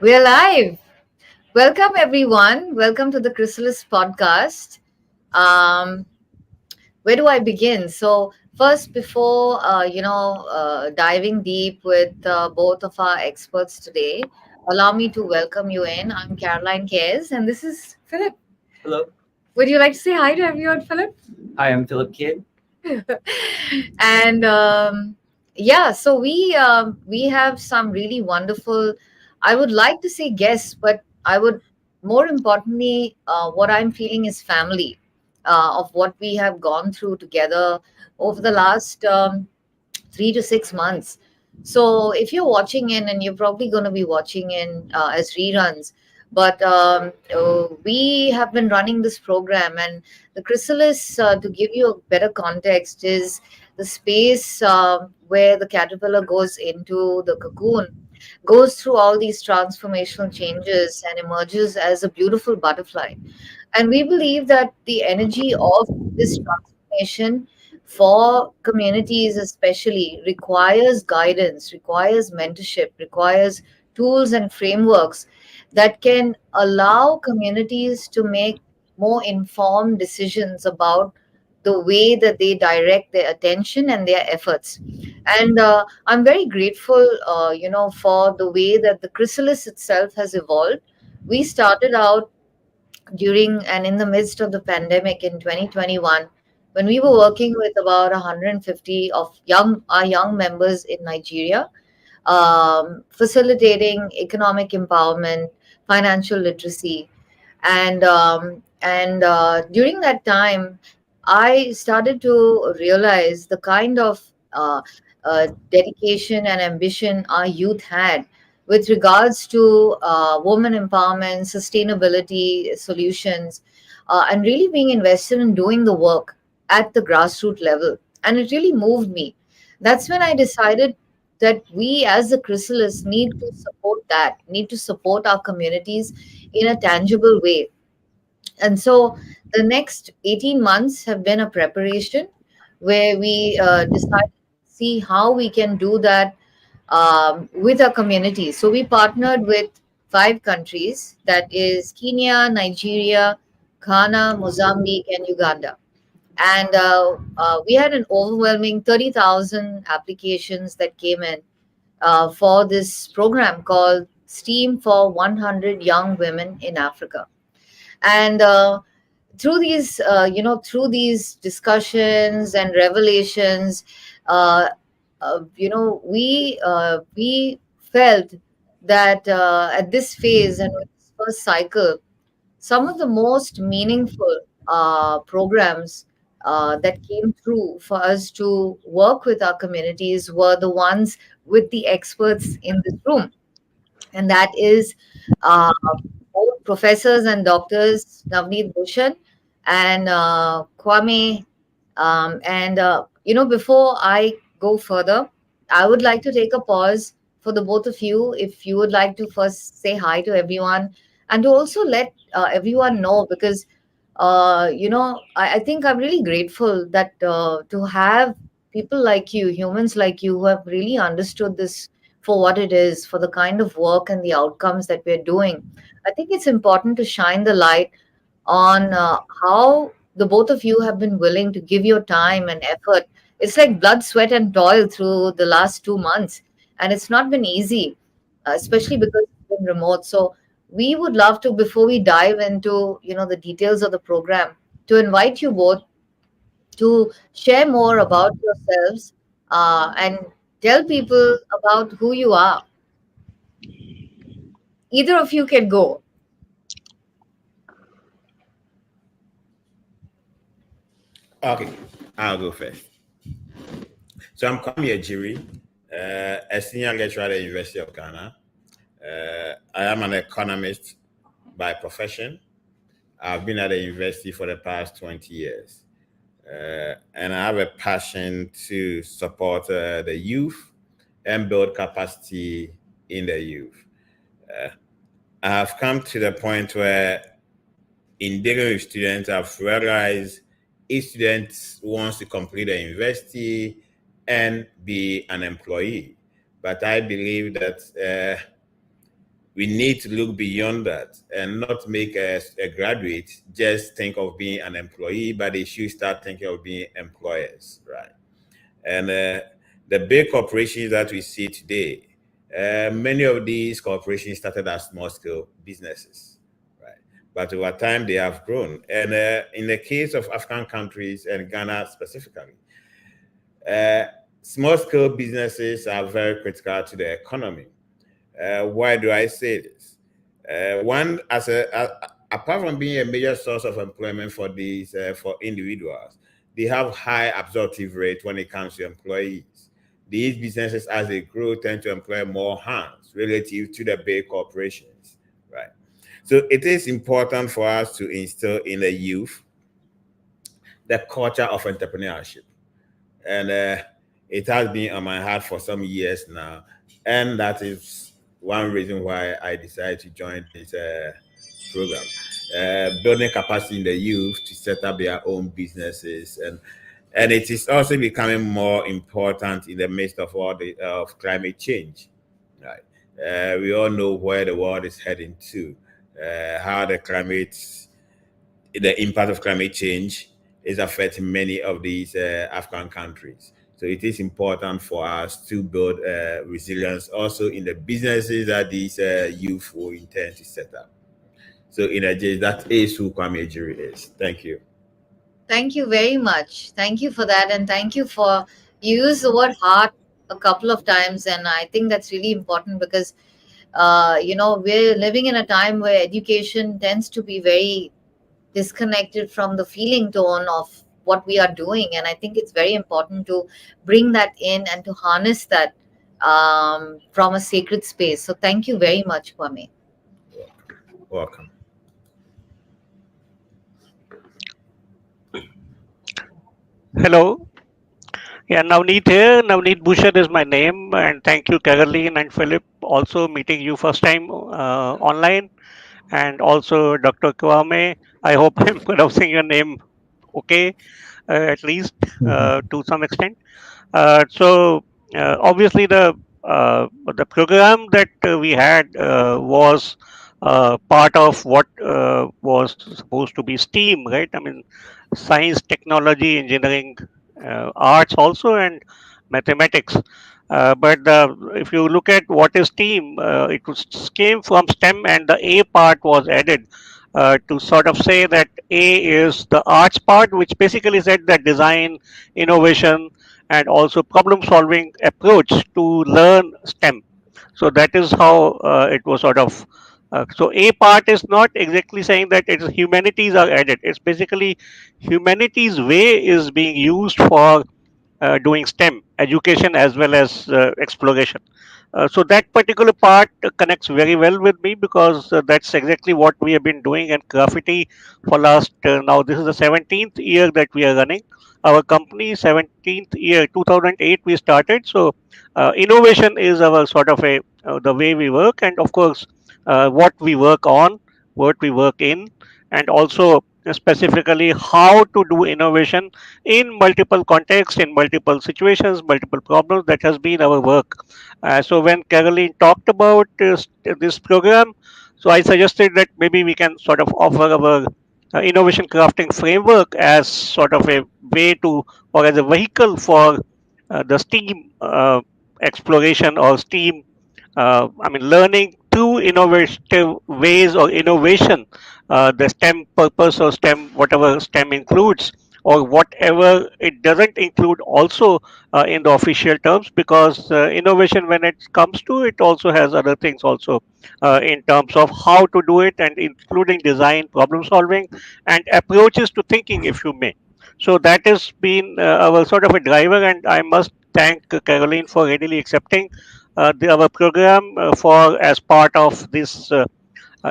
We're live. Welcome, everyone. Welcome to the Chrysalis podcast. Um, where do I begin? So, first, before diving deep with both of our experts today, allow me to welcome you in. I'm Caroline Cares, and this is Philip. Hello. Would you like to say hi to everyone, Philip? Hi, I'm Philip Kidd. and yeah, so we have some really wonderful. I would like to say guests, but I would more importantly, what I'm feeling is family of what we have gone through together over the last 3 to 6 months. So if you're watching in, and you're probably going to be watching in as reruns, but we have been running this program, and the chrysalis, to give you a better context, is the space where the caterpillar goes into the cocoon, goes through all these transformational changes, and emerges as a beautiful butterfly. And we believe that the energy of this transformation for communities, especially, requires guidance, requires mentorship, requires tools and frameworks that can allow communities to make more informed decisions about the way that they direct their attention and their efforts. And I'm very grateful, for the way that the chrysalis itself has evolved. We started out during and in the midst of the pandemic in 2021, when we were working with about 150 of our young members in Nigeria, facilitating economic empowerment, financial literacy, and during that time, I started to realize the kind of dedication and ambition our youth had with regards to women empowerment, sustainability solutions, and really being invested in doing the work at the grassroots level. And it really moved me. That's when I decided that we as the chrysalis need to support our communities in a tangible way. And so the next 18 months have been a preparation where we decided to see how we can do that with our community. So we partnered with 5 countries, that is Kenya, Nigeria, Ghana, Mozambique, and Uganda. And we had an overwhelming 30,000 applications that came in for this program called STEAM for 100 Young Women in Africa. And through these discussions and revelations, uh, we felt that at this phase and with this first cycle, some of the most meaningful programs that came through for us to work with our communities were the ones with the experts in this room, and that is uh, both professors and doctors, Navneet, Bhushan, and Kwame. Before I go further, I would like to take a pause for the both of you. If you would like to first say hi to everyone, and to also let everyone know, because I think I'm really grateful that to have people like you, humans like you, who have really understood this for what it is, for the kind of work and the outcomes that we're doing. I think it's important to shine the light on how the both of you have been willing to give your time and effort. It's like blood, sweat, and toil through the last 2 months, and it's not been easy, especially because it's been remote. So we would love to, before we dive into the details of the program, to invite you both to share more about yourselves and tell people about who you are. Either of you can go. Okay, I'll go first. So I'm Kwame Agyireh, a senior lecturer at the University of Ghana. I am an economist by profession. I've been at the university for the past 20 years. And I have a passion to support the youth and build capacity in the youth. Uh, I have come to the point where, in dealing with students, I've realized each student wants to complete the university and be an employee. But I believe that we need to look beyond that and not make a graduate just think of being an employee, but they should start thinking of being employers, right? And the big corporations that we see today, many of these corporations started as small scale businesses, right? But over time they have grown. And in the case of African countries and Ghana specifically, uh, small scale businesses are very critical to the economy. Why do I say this? One, apart from being a major source of employment for these for individuals, they have high absorptive rate when it comes to employees. These businesses, as they grow, tend to employ more hands relative to the big corporations, right? So it is important for us to instill in the youth the culture of entrepreneurship, and it has been on my heart for some years now, and that is one reason why I decided to join this program, building capacity in the youth to set up their own businesses, and it is also becoming more important in the midst of all the of climate change, right? We all know where the world is heading to, how the impact of climate change is affecting many of these African countries. So it is important for us to build resilience also in the businesses that these youth will intend to set up. So in a case, that is who Kwame Agyireh is. Thank you. Thank you very much. Thank you for that. And thank you for, you used the word heart a couple of times. And I think that's really important because, we're living in a time where education tends to be very disconnected from the feeling tone of what we are doing. And I think it's very important to bring that in and to harness that from a sacred space. So thank you very much, Kwame. Welcome. Hello. Yeah, Navneet here. Navneet Bhushan is my name, and thank you, Caroline and Philip. Also meeting you first time online, and also Dr. Kwame. I hope I'm pronouncing your name okay, at least to some extent. Obviously the program that we had was part of what was supposed to be STEAM, right? I mean, science, technology, engineering, arts also, and mathematics. If you look at what is STEAM, came from STEM, and the A part was added to sort of say that A is the arts part, which basically said that design, innovation, and also problem solving approach to learn STEM. So that is how it was sort of. So A part is not exactly saying that it's humanities are added. It's basically humanities way is being used for doing STEM education as well as exploration. So that particular part connects very well with me because that's exactly what we have been doing in graffiti for last now this is the 17th year that we are running our company. 17th year 2008 we started. So innovation is our sort of a the way we work, and of course what we work on, what we work in, and also specifically how to do innovation in multiple contexts, in multiple situations, multiple problems. That has been our work. So when Caroline talked about this program, so I suggested that maybe we can sort of offer our innovation crafting framework as sort of a way to, or as a vehicle for the STEAM exploration or STEAM I mean, learning through innovative ways or innovation, the STEM purpose or STEM, whatever STEM includes, or whatever it doesn't include, also in the official terms, because innovation, when it comes to it, also has other things also in terms of how to do it, and including design, problem solving, and approaches to thinking, if you may. So that has been our sort of a driver, and I must thank Caroline for readily accepting our program for as part of this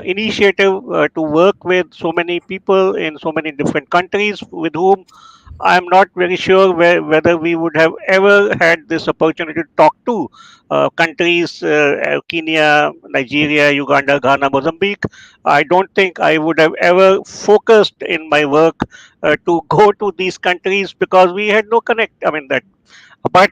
initiative to work with so many people in so many different countries with whom I'm not very sure whether we would have ever had this opportunity to talk to countries Kenya, Nigeria, Uganda, Ghana, Mozambique. I don't think I would have ever focused in my work to go to these countries because we had no connect. I mean, that but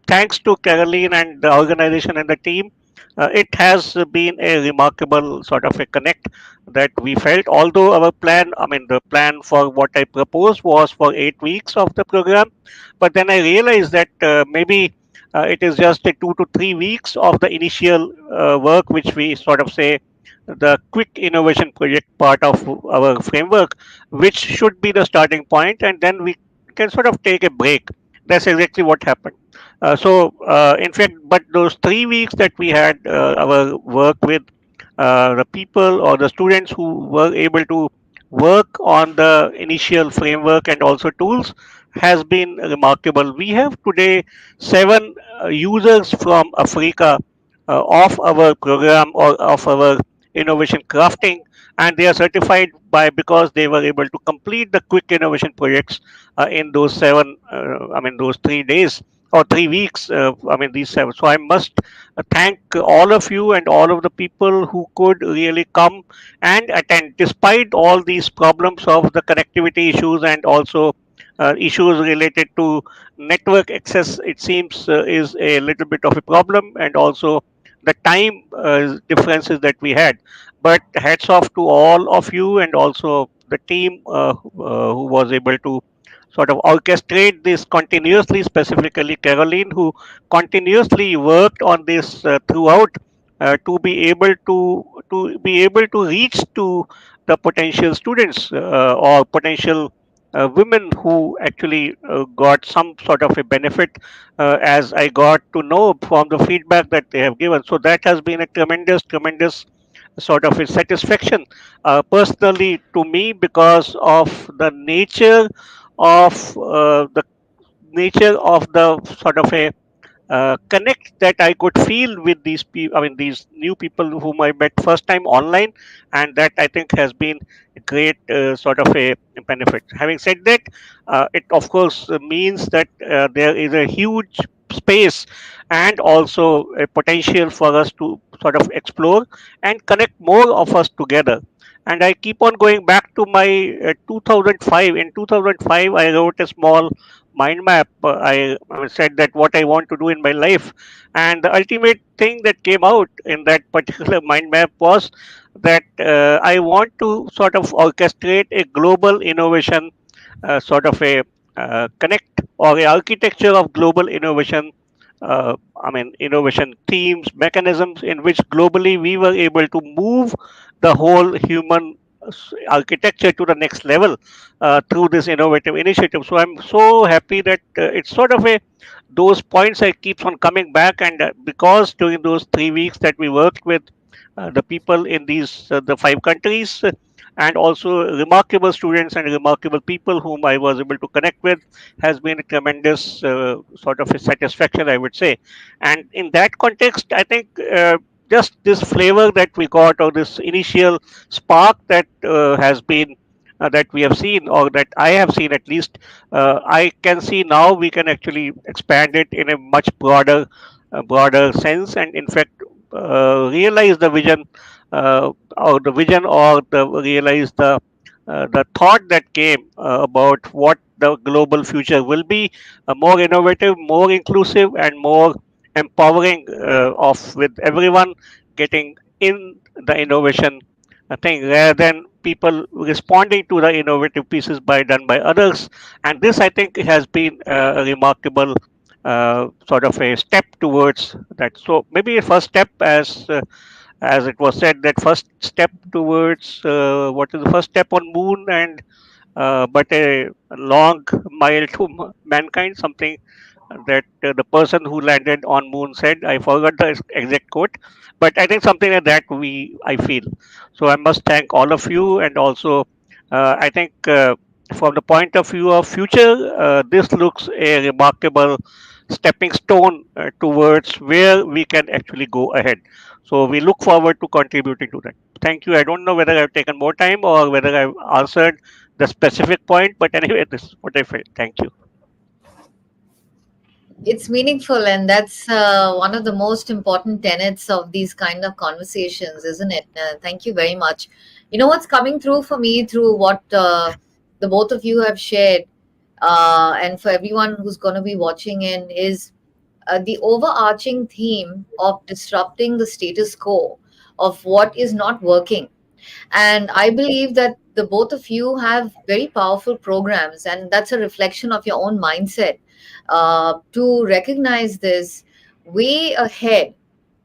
thanks to Caroline and the organization and the team, it has been a remarkable sort of a connect that we felt. Although our plan, I mean, the plan for what I proposed was for 8 weeks of the program, but then I realized that maybe it is just a 2 to 3 weeks of the initial work, which we sort of say the quick innovation project part of our framework, which should be the starting point, and then we can sort of take a break. That's exactly what happened. In fact, but those 3 weeks that we had our work with the people or the students who were able to work on the initial framework and also tools has been remarkable. We have today seven users from Africa of our program or of our innovation crafting, and they are certified by because they were able to complete the quick innovation projects in those those 3 days or 3 weeks. These seven. So I must thank all of you and all of the people who could really come and attend despite all these problems of the connectivity issues and also issues related to network access. It seems is a little bit of a problem, and also the time differences that we had. But hats off to all of you and also the team who was able to sort of orchestrate this continuously, specifically Caroline, who continuously worked on this throughout to be able to reach to the potential students or potential women who actually got some sort of a benefit as I got to know from the feedback that they have given. So that has been a tremendous sort of a satisfaction personally to me because of the nature of the sort of a connect that I could feel with these people. I mean, these new people whom I met first time online, and that I think has been a great sort of a benefit. Having said that, it of course means that there is a huge space and also a potential for us to sort of explore and connect more of us together. And I keep on going back to my 2005. In 2005, I wrote a small mind map. I said that what I want to do in my life, and the ultimate thing that came out in that particular mind map was that I want to sort of orchestrate a global innovation, sort of a connect or a architecture of global innovation. Innovation themes, mechanisms in which globally we were able to move the whole human architecture to the next level through this innovative initiative. So I'm so happy that it's sort of a those points I keeps on coming back, and because during those 3 weeks that we worked with the people in these the 5 countries, and also remarkable students and remarkable people whom I was able to connect with, has been a tremendous sort of a satisfaction, I would say. And in that context, I think just this flavor that we got, or this initial spark that has been that we have seen, or that I have seen at least, I can see now we can actually expand it in a much broader sense, and in fact realize the vision, or the realize the thought that came about what the global future will be, more innovative, more inclusive, and more empowering of with everyone getting in the innovation thing rather than people responding to the innovative pieces by done by others. And this, I think, has been a remarkable sort of a step towards that. So maybe a first step, as it was said, that first step towards what is the first step on moon, and but a long mile to mankind, something that the person who landed on moon said. I forgot the exact quote, but I think something like that I feel. So I must thank all of you, and also I think from the point of view of future, this looks a remarkable stepping stone towards where we can actually go ahead. So we look forward to contributing to that. Thank you. I don't know whether I've taken more time or whether I've answered the specific point, but anyway, this is what I felt. Thank you. It's meaningful, and that's one of the most important tenets of these kind of conversations, isn't it? Thank you very much. You know what's coming through for me through what the both of you have shared, and for everyone who's going to be watching in, is the overarching theme of disrupting the status quo of what is not working. And I believe that the both of you have very powerful programs, and that's a reflection of your own mindset to recognize this way ahead,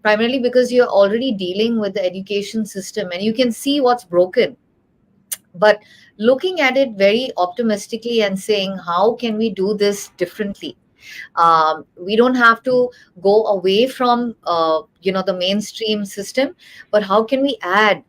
primarily because you're already dealing with the education system and you can see what's broken, but looking at it very optimistically and saying, how can we do this differently? We don't have to go away from the mainstream system, but how can we add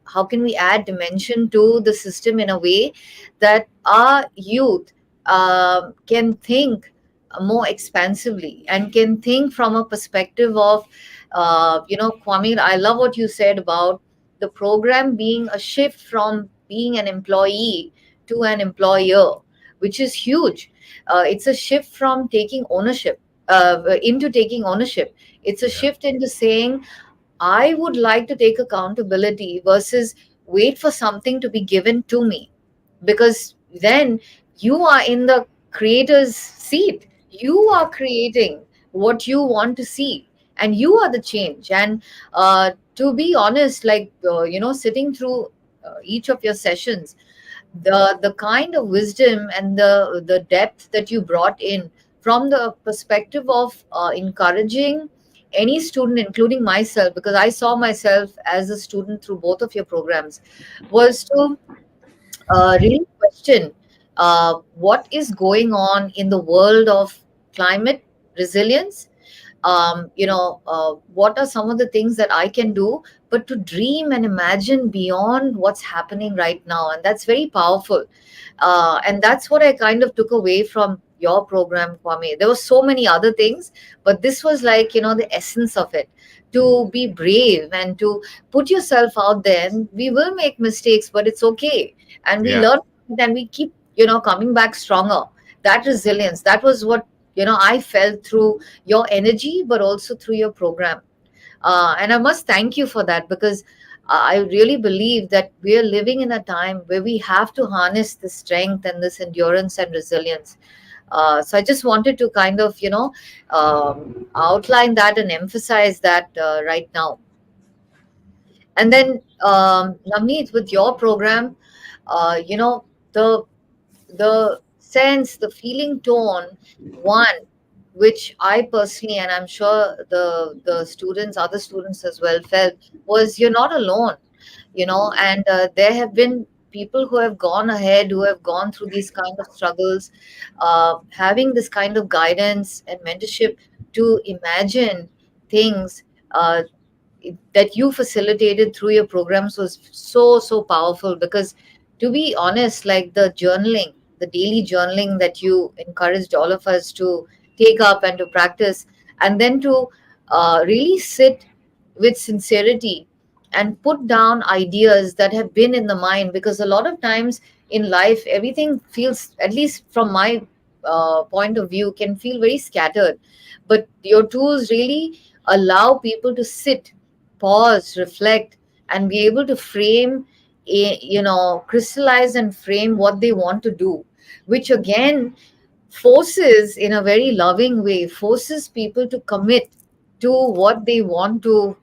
dimension to the system in a way that our youth can think more expansively and can think from a perspective of Kwame, I love what you said about the program being a shift from being an employee to an employer, which is huge. It's a shift from taking ownership into taking ownership. It's a Yeah. shift into saying, I would like to take accountability versus wait for something to be given to me. Because then you are in the creator's seat. You are creating what you want to see, and you are the change. And to be honest, like, sitting through each of your sessions, the kind of wisdom and the depth that you brought in from the perspective of encouraging any student, including myself, because I saw myself as a student through both of your programs, was to really question what is going on in the world of climate resilience. What are some of the things that I can do, but to dream and imagine beyond what's happening right now. And that's very powerful. And that's what I kind of took away from your program, Kwame. There were so many other things, but this was like, the essence of it, to be brave and to put yourself out there. And we will make mistakes, but it's okay. And we Yeah. learn and we keep, coming back stronger. That resilience, that was what, I felt through your energy, but also through your program. And I must thank you for that, because I really believe that we are living in a time where we have to harness this strength and this endurance and resilience. So I just wanted to kind of, outline that and emphasize that right now. And then, Navneet, with your program, the sense, the feeling tone, one, which I personally, and I'm sure the students, other students as well, felt was, you're not alone, and there have been people who have gone ahead, who have gone through these kind of struggles, having this kind of guidance and mentorship to imagine things. That you facilitated through your programs was so powerful, because to be honest, like the daily journaling that you encouraged all of us to take up and to practice, and then to really sit with sincerity and put down ideas that have been in the mind, because a lot of times in life everything feels, at least from my point of view, can feel very scattered, but your tools really allow people to sit, pause, reflect, and be able to frame, crystallize and frame what they want to do, which again forces, in a very loving way, forces people to commit to what they want to,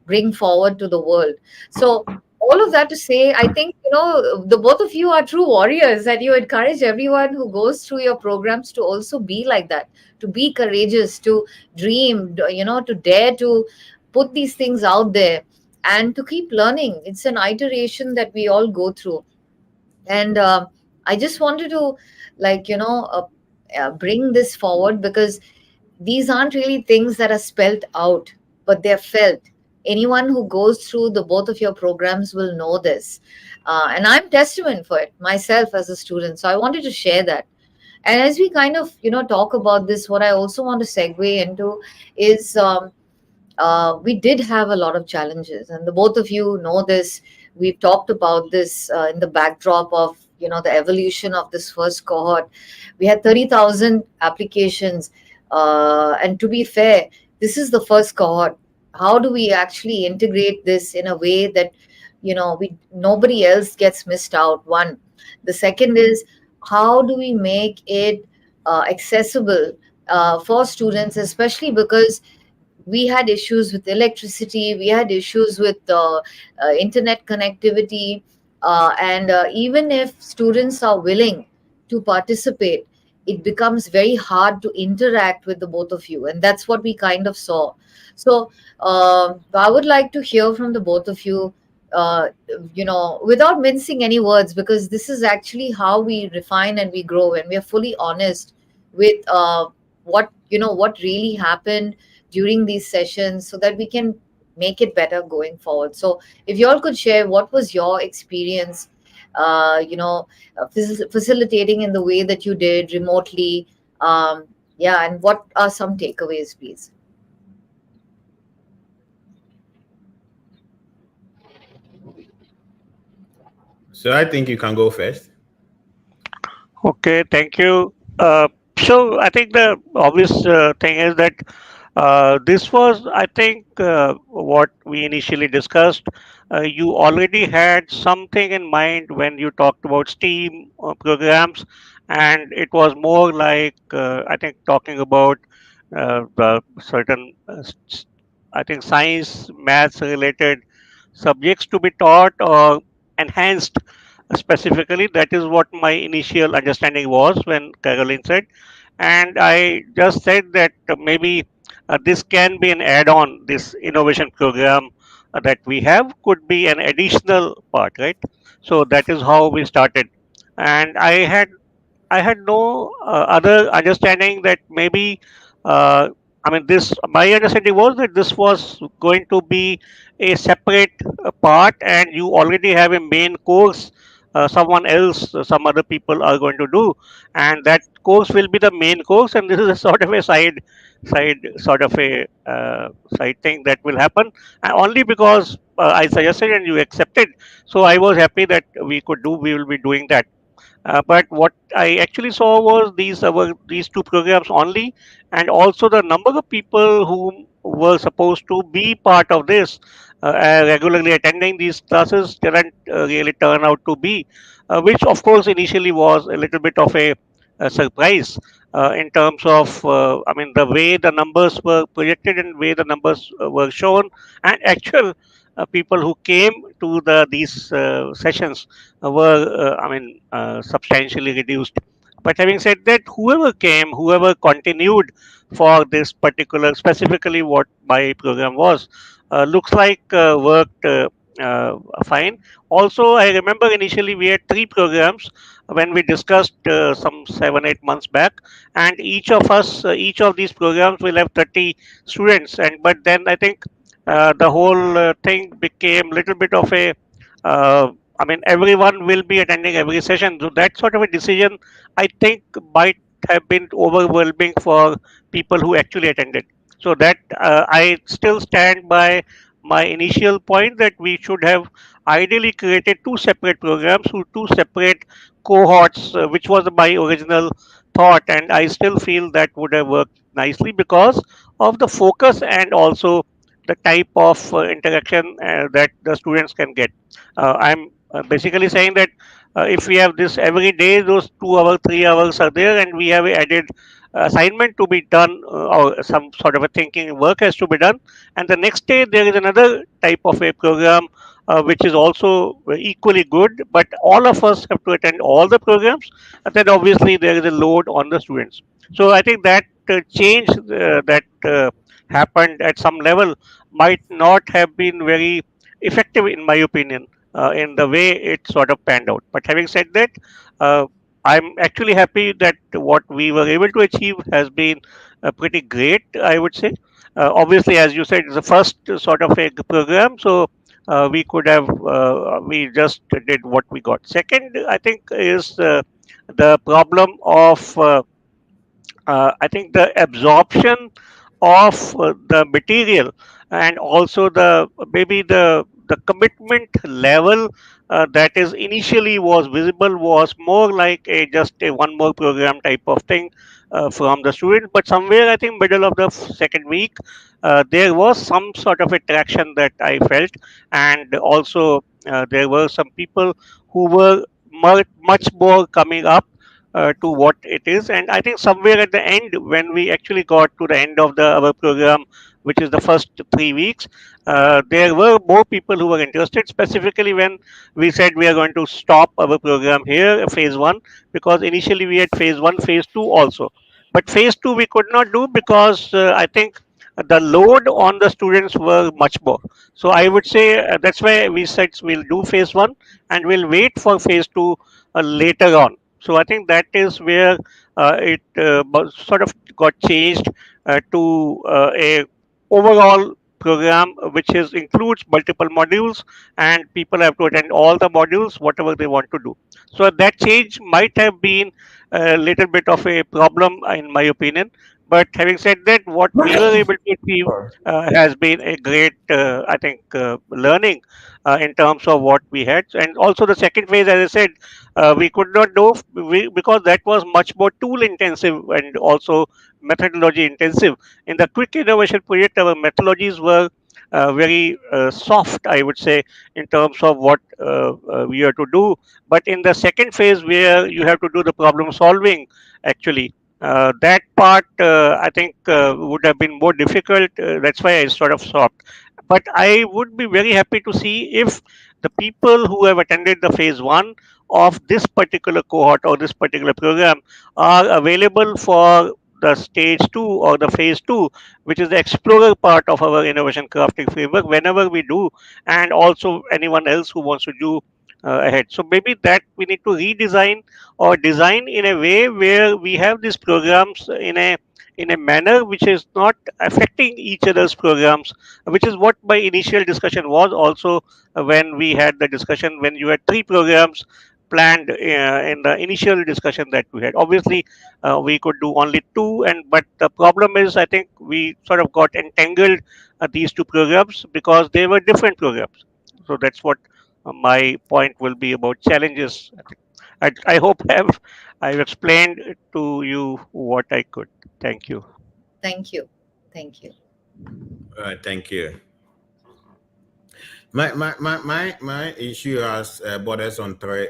bring forward to the world. So all of that to say, I think, the both of you are true warriors, and you encourage everyone who goes through your programs to also be like that, to be courageous, to dream, to dare to put these things out there, and to keep learning. It's an iteration that we all go through. And I just wanted to, like, bring this forward, because these aren't really things that are spelt out, but they're felt. Anyone who goes through the both of your programs will know this, and I'm testament for it myself as a student. So I wanted to share that. And as we kind of, talk about this, what I also want to segue into is, we did have a lot of challenges, and the both of you know this. We've talked about this in the backdrop of, the evolution of this first cohort. We had 30,000 applications, and to be fair, this is the first cohort. How do we actually integrate this in a way that, we nobody else gets missed out? One. The second is, how do we make it accessible for students, especially because we had issues with electricity, we had issues with internet connectivity, and even if students are willing to participate, it becomes very hard to interact with the both of you, and that's what we kind of saw. So I would like to hear from the both of you, uh, without mincing any words, because this is actually how we refine and we grow, and we are fully honest with what really happened during these sessions, so that we can make it better going forward. So if you all could share what was your experience, facilitating in the way that you did remotely, yeah, and what are some takeaways, please? So I think you can go first. Okay, thank you. So I think the obvious thing is that this was, I think, what we initially discussed. You already had something in mind when you talked about STEAM programs, and it was more like, I think, talking about the certain, I think, science, maths related subjects to be taught or enhanced specifically. That is what my initial understanding was when Caroline said. And I just said that maybe this can be an add on, this innovation program that we have could be an additional part, right? So that is how we started. And I had no other understanding that maybe, I mean, this, my understanding was that this was going to be a separate part, and you already have a main course. Someone else, some other people are going to do, and that course will be the main course, and this is a sort of a sort of a side thing that will happen, and only because I suggested and you accepted. So I was happy that we will be doing that. But what I actually saw was these two programs only, and also the number of people who were supposed to be part of this, regularly attending these classes, didn't really turn out to be, which of course initially was a little bit of a surprise in terms of, I mean, the way the numbers were projected and way the numbers were shown, and actual people who came to these sessions were, I mean, substantially reduced. But having said that, whoever came, whoever continued for this particular, specifically what my program was, looks like worked fine. Also, I remember initially we had three programs when we discussed some 7 8 months back, and each of these programs will have 30 students. And but then I think the whole thing became little bit of a, I mean, everyone will be attending every session. So that sort of a decision, I think, might have been overwhelming for people who actually attended. So that I still stand by my initial point that we should have ideally created two separate programs, two separate cohorts, which was my original thought, and I still feel that would have worked nicely because of the focus and also the type of interaction that the students can get. I'm basically saying that if we have this every day, those 2 hours, 3 hours are there, and we have a added assignment to be done, or some sort of a thinking work has to be done, and the next day there is another type of a program which is also equally good, but all of us have to attend all the programs, and then obviously there is a load on the students. So I think that change that happened at some level might not have been very effective, in my opinion, in the way it sort of panned out. But having said that, uh, I'm actually happy that what we were able to achieve has been pretty great, I would say. Obviously, as you said, it's the first sort of a program, so we just did what we got. Second, I think, is the problem of I think the absorption of the material, and also the maybe the commitment level that is initially was visible was more like a just a one more program type of thing from the students. But somewhere I think middle of the second week, there was some sort of attraction that I felt, and also there were some people who were much more coming up to what it is. And I think somewhere at the end, when we actually got to the end of the our program, which is the first 3 weeks, there were more people who were interested. Specifically, when we said we are going to stop our program here, phase one, because initially we had phase one, phase two also. But phase two we could not do because I think the load on the students were much more. So I would say that's why we said we'll do phase one and we'll wait for phase two later on. So I think that is where it sort of got changed to a overall program which is includes multiple modules, and people have to attend all the modules whatever they want to do. So that change might have been a little bit of a problem in my opinion, but having said that, what we were able to achieve has been a great, I think, learning in terms of what we had. And also the second phase, as I said, we could not do because that was much more tool intensive and also methodology intensive. In the quick innovation project, our methodologies were very soft, I would say, in terms of what we are to do. But in the second phase, where you have to do the problem solving, actually, that part I think would have been more difficult. That's why I sort of stopped. But I would be very happy to see if the people who have attended the phase one of this particular cohort or this particular program are available for the stage two or the phase two, which is the explorer part of our innovation crafting framework, whenever we do, and also anyone else who wants to do ahead. So maybe that we need to redesign or design in a way where we have these programs in a manner which is not affecting each other's programs, which is what my initial discussion was also when we had the discussion when you had three programs planned in the initial discussion that we had. Obviously, we could do only two, and but the problem is I think we sort of got entangled these two programs because they were different programs. So that's what my point will be about challenges. I hope I've explained to you what I could. Thank you. Thank you. Thank you. All right, thank you. My issue has borders on three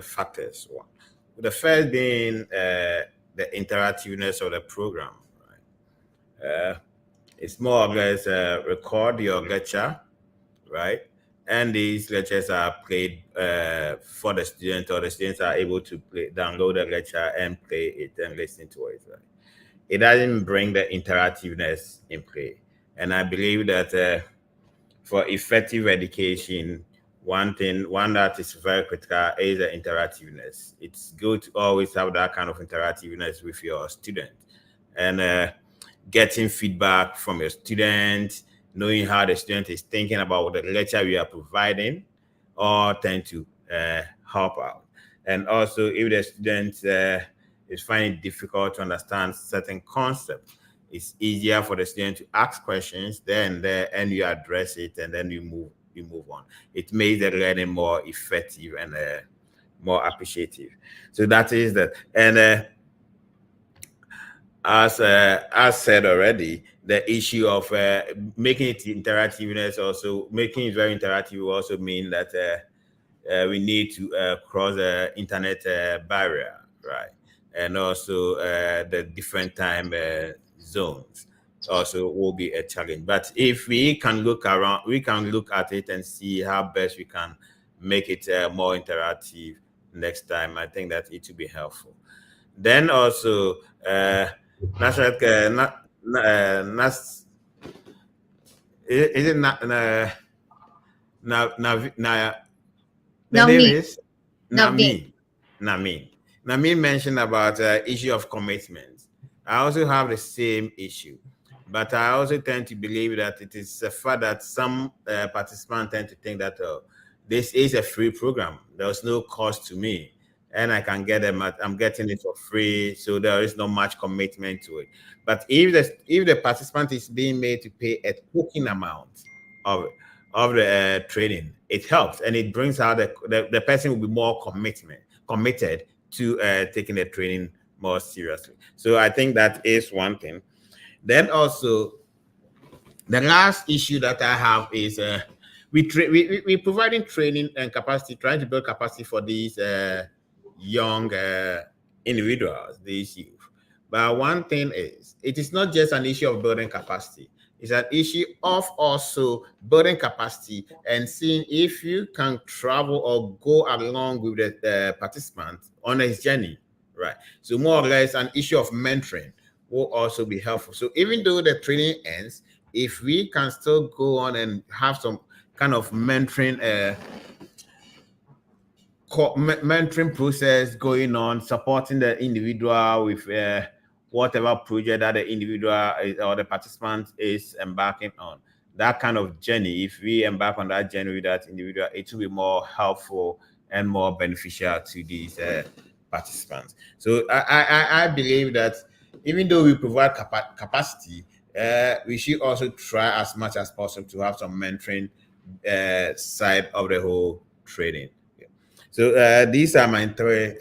factors. One, the first being the interactiveness of the program. Right? It's more or less record your lecture, right? And these lectures are played for the students, or the students are able to download the lecture and play it and listen to it. Right? It doesn't bring the interactiveness in play, and I believe that. For effective education, one that is very critical is the interactiveness. It's good to always have that kind of interactiveness with your student, and getting feedback from your student, knowing how the student is thinking about the lecture we are providing, all tend to help out. And also, if the student is finding it difficult to understand certain concepts, it's easier for the student to ask questions then there, and you address it, and then you move on. It makes the learning more effective and more appreciative. So that is that. And as said already, the issue of making it interactiveness, also making it very interactive, will also mean that we need to cross the internet barrier, right? And also the different time zones also will be a challenge. But if we can look around, we can look at it and see how best we can make it more interactive next time. I think that it will be helpful. Then also, national, is it not, the name Navneet. is Navneet. Nami. Nami. Nami mentioned about issue of commitment. I also have the same issue, but I also tend to believe that it is a fact that some participants tend to think that this is a free program. There's no cost to me, and I can get them. I'm getting it for free, so there is not much commitment to it. But if the participant is being made to pay a token amount of the training, it helps, and it brings out the person will be more committed to taking the training more seriously. So I think that is one thing. Then also, the last issue that I have is we providing training and capacity, trying to build capacity for these young individuals, these youth. But one thing is, it is not just an issue of building capacity. It's an issue of also building capacity and seeing if you can travel or go along with the participant on his journey, right? So more or less, an issue of mentoring will also be helpful. So even though the training ends, if we can still go on and have some kind of mentoring mentoring process going on, supporting the individual with whatever project that the individual or the participant is embarking on. That kind of journey, if we embark on that journey with that individual, it will be more helpful and more beneficial to these participants. So I believe that even though we provide capacity, we should also try as much as possible to have some mentoring side of the whole training. So these are my three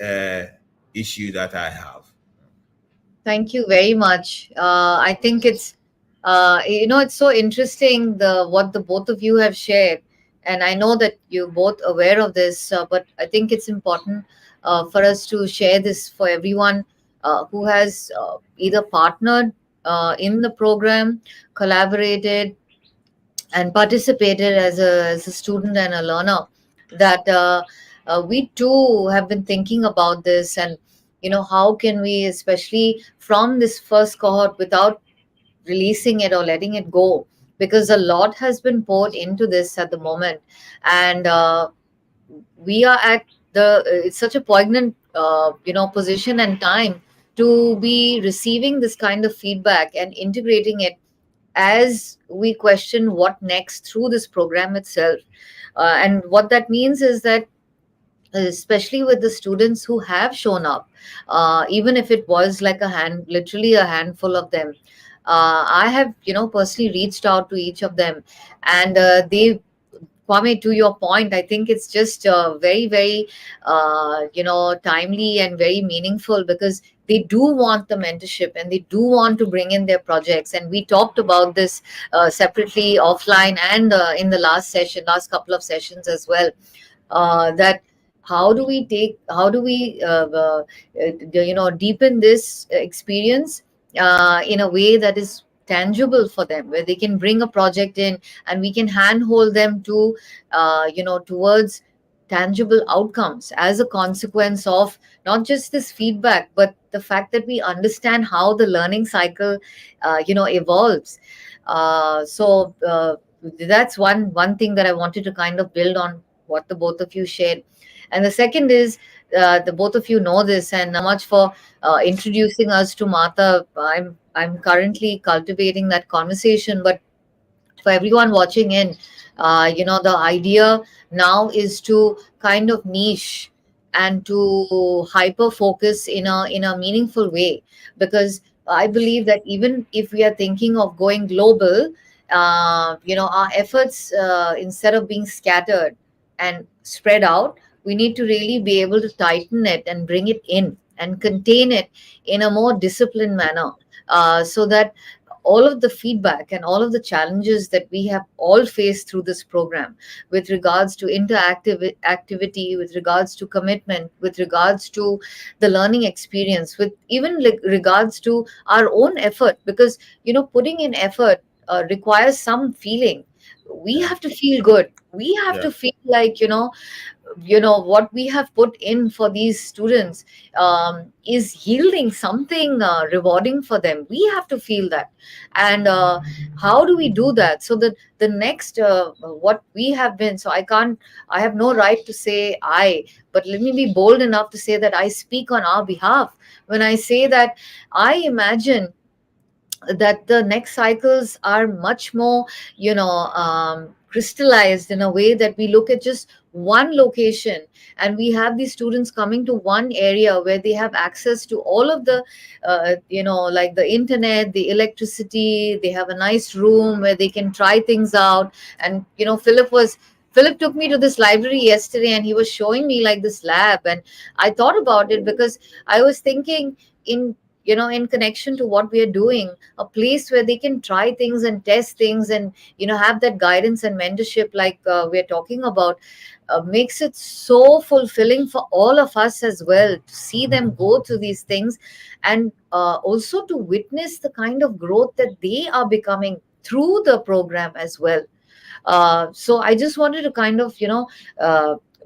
issues that I have. Thank you very much. I think it's so interesting the what the both of you have shared, and I know that you're both aware of this, but I think it's important for us to share this for everyone who has either partnered in the program, collaborated, and participated as a student and a learner, that we too have been thinking about this, and how can we, especially from this first cohort, without releasing it or letting it go, because a lot has been poured into this at the moment, and we are at the it's such a poignant position and time to be receiving this kind of feedback and integrating it as we question what next through this program itself. And what that means is that, especially with the students who have shown up, even if it was like literally a handful of them, I have, personally reached out to each of them, and Kwame, to your point, I think it's just very, very, timely and very meaningful, because they do want the mentorship and they do want to bring in their projects. And we talked about this separately, offline, and in the last couple of sessions as well. That how do we deepen this experience in a way that is tangible for them, where they can bring a project in and we can handhold them to towards tangible outcomes as a consequence of not just this feedback, but the fact that we understand how the learning cycle evolves. So that's one thing that I wanted to kind of build on what the both of you shared. And the second is, the both of you know this, and much for introducing us to Martha. I'm currently cultivating that conversation, but for everyone watching in, the idea now is to kind of niche and to hyper focus in a meaningful way, because I believe that even if we are thinking of going global, our efforts, instead of being scattered and spread out, we need to really be able to tighten it and bring it in and contain it in a more disciplined manner, so that all of the feedback and all of the challenges that we have all faced through this program, with regards to interactive activity, with regards to commitment, with regards to the learning experience, with even regards to our own effort, because putting in effort requires some feeling. We Yeah, have to feel good, we have yeah, to feel like what we have put in for these students is yielding something rewarding for them. We have to feel that. And how do we do that, so that the next what we have been, so I have no right to say but let me be bold enough to say that I speak on our behalf when I say that I imagine that the next cycles are much more crystallized, in a way that we look at just one location, and we have these students coming to one area where they have access to all of the like the internet, the electricity. They have a nice room where they can try things out. And Philip took me to this library yesterday, and he was showing me like this lab, and I thought about it, because I was thinking, in in connection to what we are doing, a place where they can try things and test things, and have that guidance and mentorship like we're talking about, makes it so fulfilling for all of us as well, to see them go through these things, and also to witness the kind of growth that they are becoming through the program as well. So I just wanted to kind of,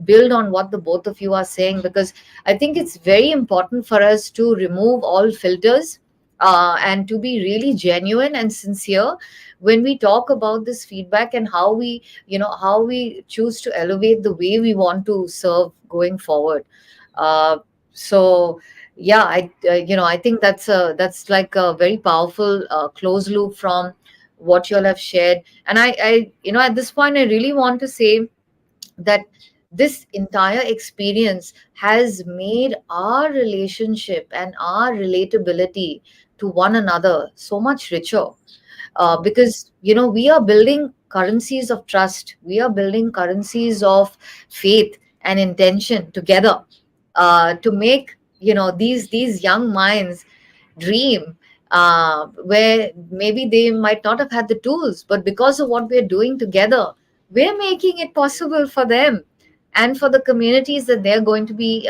build on what the both of you are saying, because I think it's very important for us to remove all filters, and to be really genuine and sincere when we talk about this feedback, and how we choose to elevate the way we want to serve going forward. Uh, so yeah, I think that's like a very powerful close loop from what you all have shared. And at this point, I really want to say that this entire experience has made our relationship and our relatability to one another so much richer, because we are building currencies of trust, we are building currencies of faith and intention together, to make these young minds dream, where maybe they might not have had the tools, but because of what we're doing together, we're making it possible for them and for the communities that they're going to be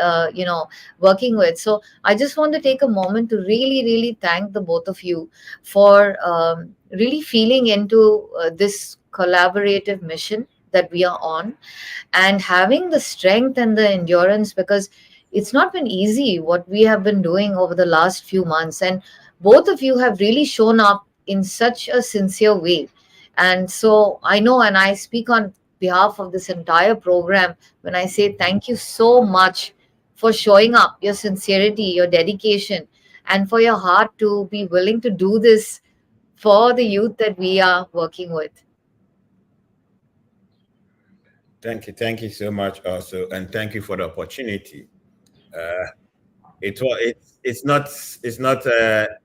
working with. So I just want to take a moment to really really thank the both of you for really feeling into this collaborative mission that we are on, and having the strength and the endurance, because it's not been easy what we have been doing over the last few months, and both of you have really shown up in such a sincere way. And so I know, and I speak on behalf of this entire program when I say thank you so much for showing up, your sincerity, your dedication, and for your heart to be willing to do this for the youth that we are working with. Thank you so much also, and thank you for the opportunity. Uh, it's not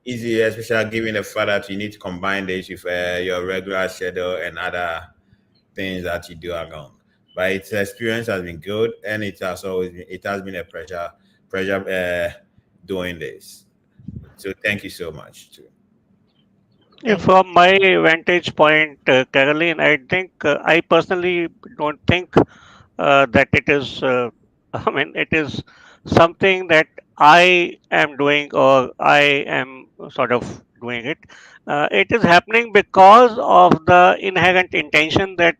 easy, especially given the fact that you need to combine this with your regular schedule and other things that you do around. But its experience has been good, and it has been a pleasure doing this. So thank you so much too. Yeah, Thank from my vantage point, Caroline, I think I personally don't think that it is, I mean, it is something that I am doing or I am sort of doing it. It is happening because of the inherent intention that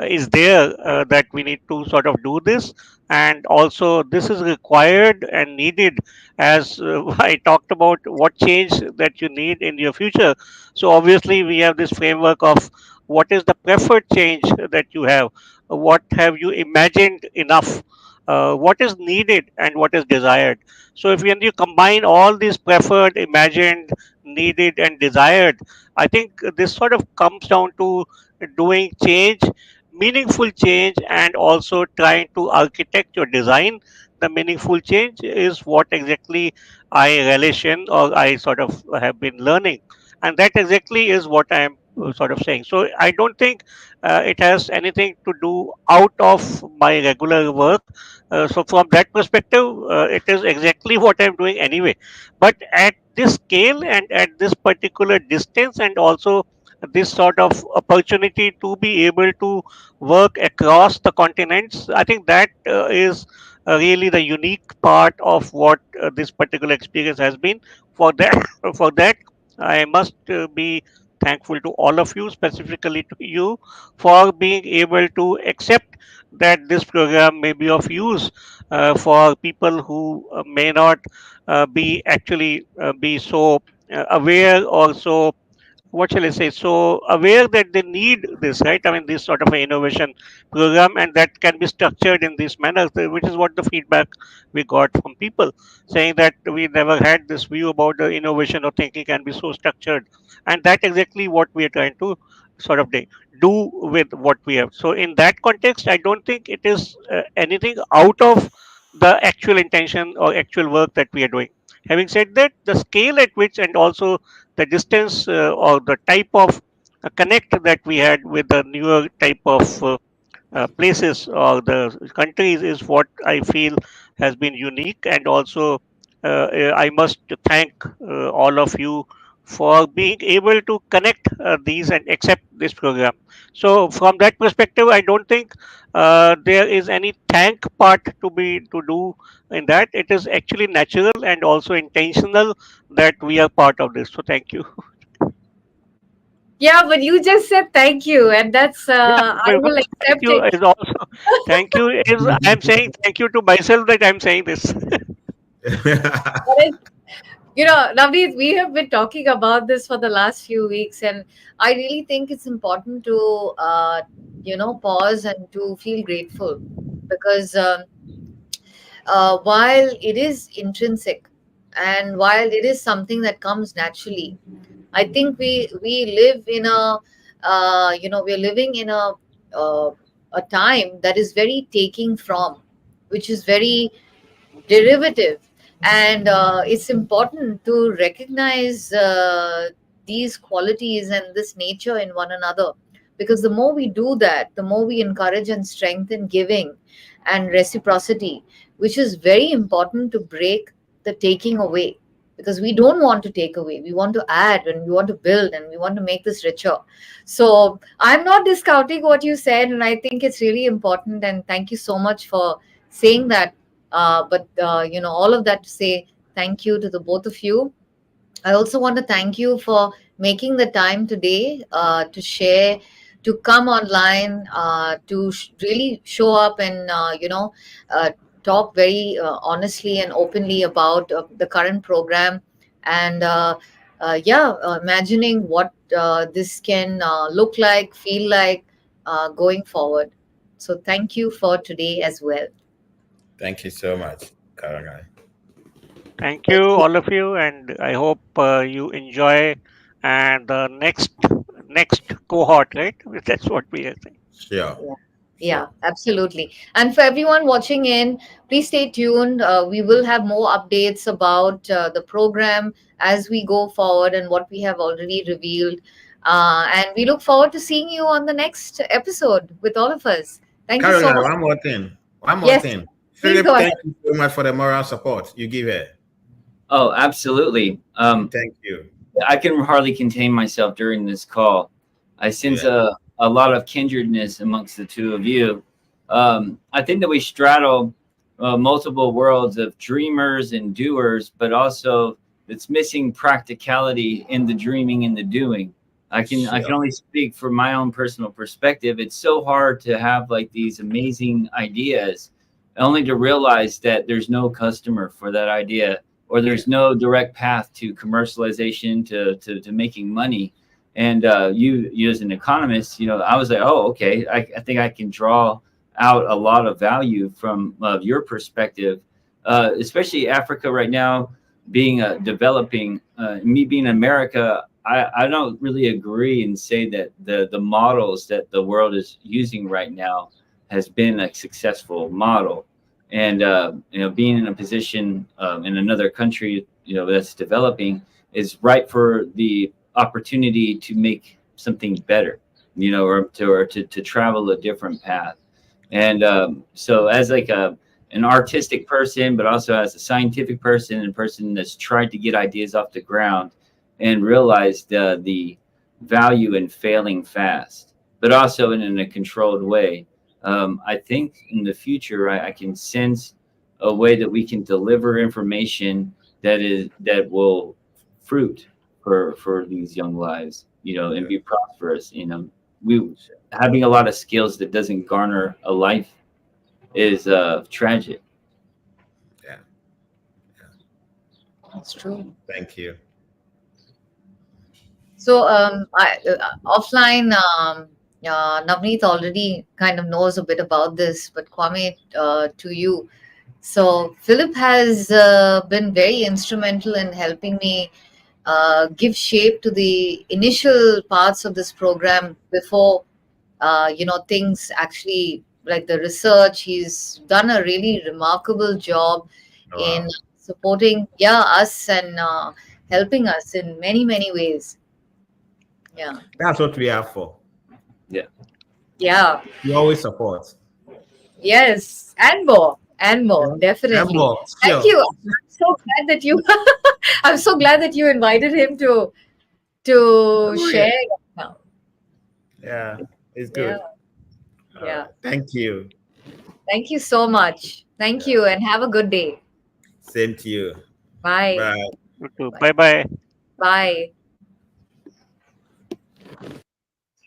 is there, that we need to sort of do this. And also, this is required and needed, as I talked about what change that you need in your future. So, obviously, we have this framework of what is the preferred change that you have, what have you imagined enough, what is needed and what is desired. So if when you combine all these preferred, imagined, needed and desired, I think this sort of comes down to doing change, meaningful change, and also trying to architect or design the meaningful change is what exactly I relish in, or I sort of have been learning. And that exactly is what I am sort of saying. So I don't think it has anything to do out of my regular work. So from that perspective, it is exactly what I'm doing anyway. But at this scale and at this particular distance, and also this sort of opportunity to be able to work across the continents, I think that is really the unique part of what this particular experience has been. For that, for that, I must be thankful to all of you, specifically to you, for being able to accept that this program may be of use for people who may not be actually be so aware, or so, what shall I say, so aware that they need this, right? I mean, this sort of an innovation program, and that can be structured in this manner, which is what the feedback we got from people, saying that we never had this view about the innovation or thinking can be so structured. And that's exactly what we are trying to sort of do with what we have. So, in that context, I don't think it is anything out of the actual intention or actual work that we are doing. Having said that, the scale at which, and also the distance or the type of connect that we had with the newer type of places or the countries is what I feel has been unique, and also I must thank all of you for being able to connect these and accept this program. So from that perspective, I don't think there is any thank part to do in that. It is actually natural and also intentional that we are part of this. So thank you. Yeah, but you just said thank you, and that's Yeah, I will thank accept you it. is also thank you is I'm saying thank you to myself that I'm saying this. That is, Navneet, we have been talking about this for the last few weeks, and I really think it's important to, pause and to feel grateful because while it is intrinsic and while it is something that comes naturally, I think we live in a, we're living in uh, a time that is very taking from, which is very derivative, and it's important to recognize these qualities and this nature in one another, because the more we do that, the more we encourage and strengthen giving and reciprocity, which is very important to break the taking away, because we don't want to take away, we want to add and we want to build and we want to make this richer. So I'm not discounting what you said, and I think it's really important, and thank you so much for saying that. But all of that to say thank you to the both of you. I also want to thank you for making the time today to share, to come online, to really show up and uh, talk very honestly and openly about the current program, and imagining what this can look like, feel like going forward. So thank you for today as well. Thank you so much, Karangai. Thank Thank you, you. all of you, and I hope you enjoy and the next cohort, right? That's what we are saying. Sure, Yeah, yeah, sure. absolutely. And for everyone watching in, please stay tuned. We will have more updates about the program as we go forward and what we have already revealed. And we look forward to seeing you on the next episode with all of us. Thank you so Caroline, much. one more thing. One more Yes, thing. please Philip, go ahead. thank you so much for the moral support you give her. Oh, absolutely. Thank you. I can hardly contain myself during this call. I sense Yeah, a lot of kindredness amongst the two of you. I think that we straddle multiple worlds of dreamers and doers, but also it's missing practicality in the dreaming and the doing. I can sure. only speak from my own personal perspective. It's so hard to have like these amazing ideas, only to realize that there's no customer for that idea, or Yeah, there's no direct path to commercialization, to making money. And you as an economist, I was like, oh, okay, I think I can draw out a lot of value from your perspective, especially Africa right now being developing. Me being America, I don't really agree and say that the models that the world is using right now has been a successful model. And being in a position in another country, that's developing, is right for the opportunity to make something better, or to travel a different path. And so as like an artistic person, but also as a scientific person and a person that's tried to get ideas off the ground and realized the value in failing fast, but also in a controlled way. I think in the future, I can sense a way that we can deliver information that will fruit for these young lives, and good. be prosperous. We having a lot of skills that doesn't garner a life is tragic. Yeah, yeah. That's true. Thank you. So, offline, Navneet already kind of knows a bit about this, but Kwame, to you. So, Philip has been very instrumental in helping me give shape to the initial parts of this program before, things actually like the research. He's done a really remarkable job in Wow. supporting, yeah, us and helping us in many, many ways. Yeah. That's what we are for. Yeah. Yeah. We always support. Yes. And more. And more. Yeah. And Definitely. more, Thank sure. you. so glad that you I'm so glad that you invited him to Oh, share yeah. now. Yeah, it's Yeah, good. All yeah. right. Thank you. Thank you so much. Thank Yeah. you and have a good day. Same to you. Bye. Bye. Bye. Bye bye. Bye.